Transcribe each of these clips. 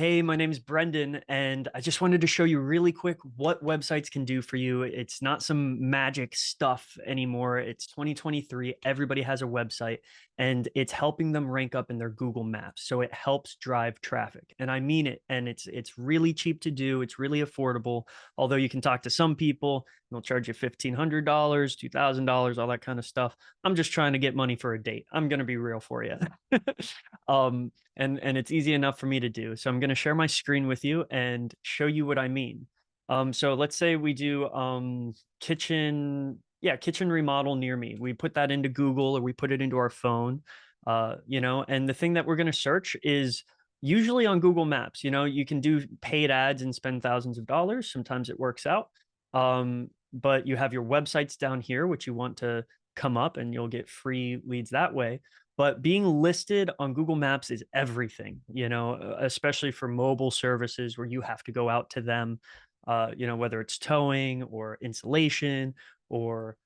Hey, my name is Brendan, and I just wanted to show you really quick what websites can do for you. It's not some magic stuff anymore. It's 2023. Everybody has a website, and it's helping them rank up in their Google Maps. So it helps drive traffic. And I mean it. And it's really cheap to do. It's really affordable. Although you can talk to some people, and they'll charge you $1,500, $2,000, all that kind of stuff. I'm just trying to get money for a date. I'm gonna be real for you. And it's easy enough for me to do. So I'm going to share my screen with you and show you what I mean. So let's say we do kitchen remodel near me. We put that into Google or we put it into our phone, and the thing that we're going to search is usually on Google Maps. You can do paid ads and spend thousands of dollars. Sometimes it works out. But you have your websites down here, which you want to come up and you'll get free leads that way. But being listed on Google Maps is everything, especially for mobile services where you have to go out to them, whether it's towing or insulation or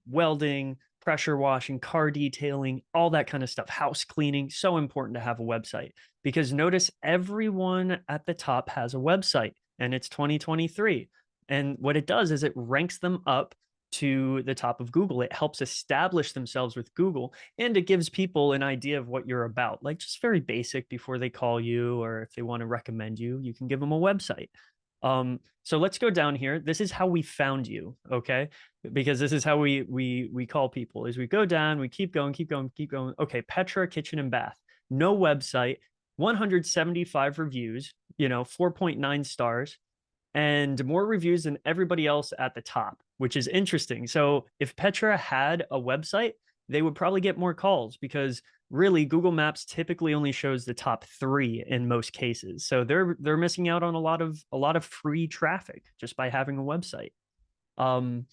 welding, pressure washing, car detailing, all that kind of stuff, house cleaning. So important to have a website because notice everyone at the top has a website and it's 2023. And what it does is it ranks them up to the top of Google. It helps establish themselves with Google and it gives people an idea of what you're about, like just very basic before they call you or if they want to recommend you, you can give them a website. So let's go down here. This is how we found you, okay? Because this is how we call people is we go down, we keep going, keep going, keep going. Okay, Petra Kitchen and Bath, no website, 175 reviews, 4.9 stars and more reviews than everybody else at the top, which is interesting. So if Petra had a website, they would probably get more calls because really Google Maps typically only shows the top 3 in most cases. So they're missing out on a lot of free traffic just by having a website. Um,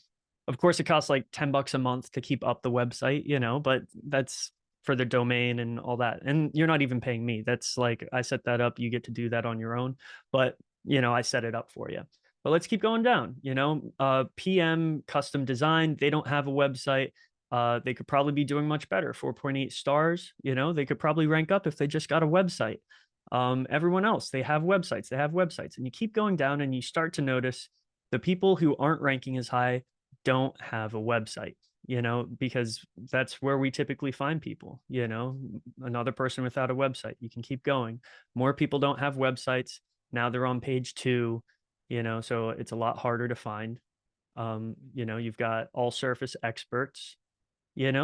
of course, it costs like $10 a month to keep up the website, but that's for the domain and all that. And you're not even paying me. That's like I set that up. You get to do that on your own. But I set it up for you. But let's keep going down. PM Custom Design, they don't have a website. They could probably be doing much better. 4.8 stars. They could probably rank up if they just got a website. Everyone else, they have websites. They have websites. And you keep going down and you start to notice the people who aren't ranking as high don't have a website, because that's where we typically find people, another person without a website. You can keep going. More people don't have websites. Now they're on page 2, so it's a lot harder to find. You've got all surface experts, and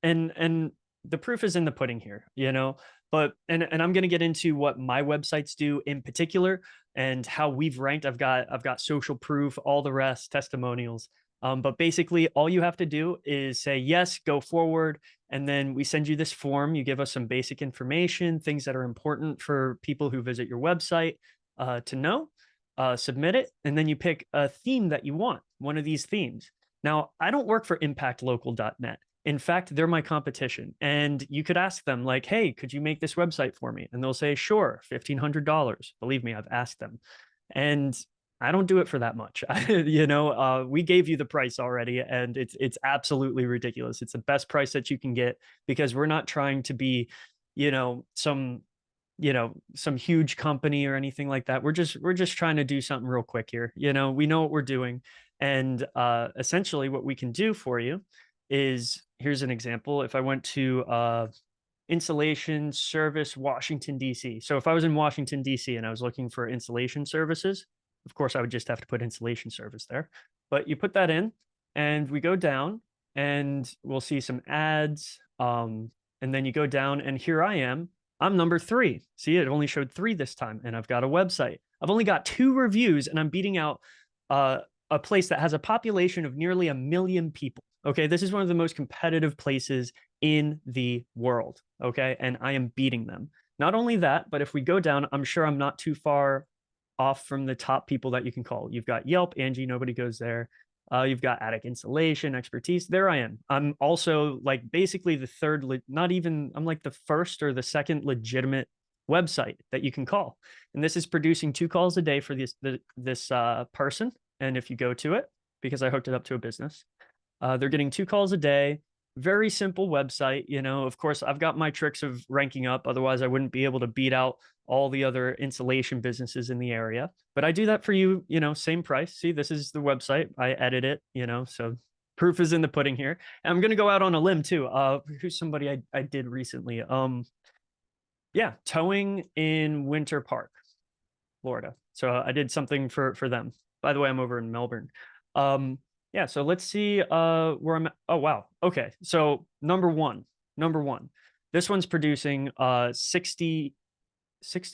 the proof is in the pudding here, but I'm going to get into what my websites do in particular and how we've ranked. I've got social proof, all the rest, testimonials. But basically all you have to do is say, yes, go forward. And then we send you this form. You give us some basic information, things that are important for people who visit your website to know, submit it. And then you pick a theme that you want, one of these themes. Now, I don't work for impactlocal.net. In fact, they're my competition. And you could ask them like, hey, could you make this website for me? And they'll say, sure, $1,500. Believe me, I've asked them. And I don't do it for that much. We gave you the price already and it's absolutely ridiculous. It's the best price that you can get because we're not trying to be, some huge company or anything like that. We're just trying to do something real quick here. We know what we're doing. And essentially what we can do for you is, here's an example. If I went to insulation service, Washington, D.C. So if I was in Washington, D.C. and I was looking for insulation services, of course, I would just have to put insulation service there, but you put that in and we go down and we'll see some ads. And then you go down and here I am. I'm number 3. See, it only showed 3 this time and I've got a website. I've only got 2 reviews and I'm beating out a place that has a population of nearly 1 million people. Okay, this is one of the most competitive places in the world. Okay, and I am beating them. Not only that, but if we go down, I'm sure I'm not too far off from the top people that you can call. You've got Yelp, Angie, nobody goes there. You've got Attic Insulation, Expertise. There I am. I'm also like basically the third, I'm like the first or the second legitimate website that you can call. And this is producing 2 calls a day for this person. And if you go to it, because I hooked it up to a business, they're getting 2 calls a day. very simple website. You know, of course, I've got my tricks of ranking up. Otherwise, I wouldn't be able to beat out all the other insulation businesses in the area. But I do that for you, you know, same price. See, this is the website. I edit it, you know, so proof is in the pudding here. And I'm going to go out on a limb too. Who's somebody I did recently? Yeah, towing in Winter Park, Florida. So I did something for them. By the way, I'm over in Melbourne. Um, yeah, so let's see where I'm at. Oh wow. Okay. So number one. This one's producing 60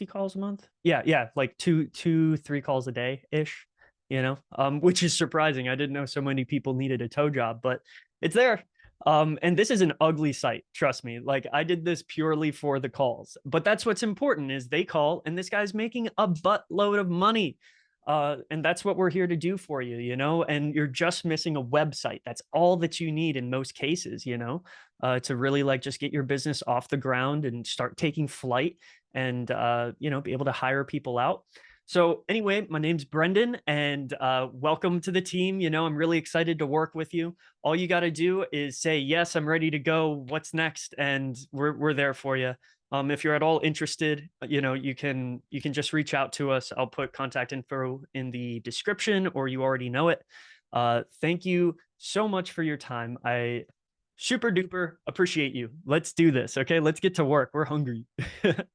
calls a month. Yeah, yeah, like three calls a day ish, you know, which is surprising. I didn't know so many people needed a tow job, but it's there. And this is an ugly site, trust me. Like I did this purely for the calls, but that's what's important is they call and this guy's making a buttload of money. And that's what we're here to do for you, you know, and you're just missing a website. That's all that you need in most cases, you know, to really like just get your business off the ground and start taking flight and you know, be able to hire people out. So anyway, my name's Brendan and welcome to the team. You know, I'm really excited to work with you. All you got to do is say, yes, I'm ready to go. What's next? And we're there for you. If you're at all interested, you know, you can just reach out to us. I'll put contact info in the description or you already know it. Thank you so much for your time. I super duper appreciate you. Let's do this. Okay. Let's get to work. We're hungry.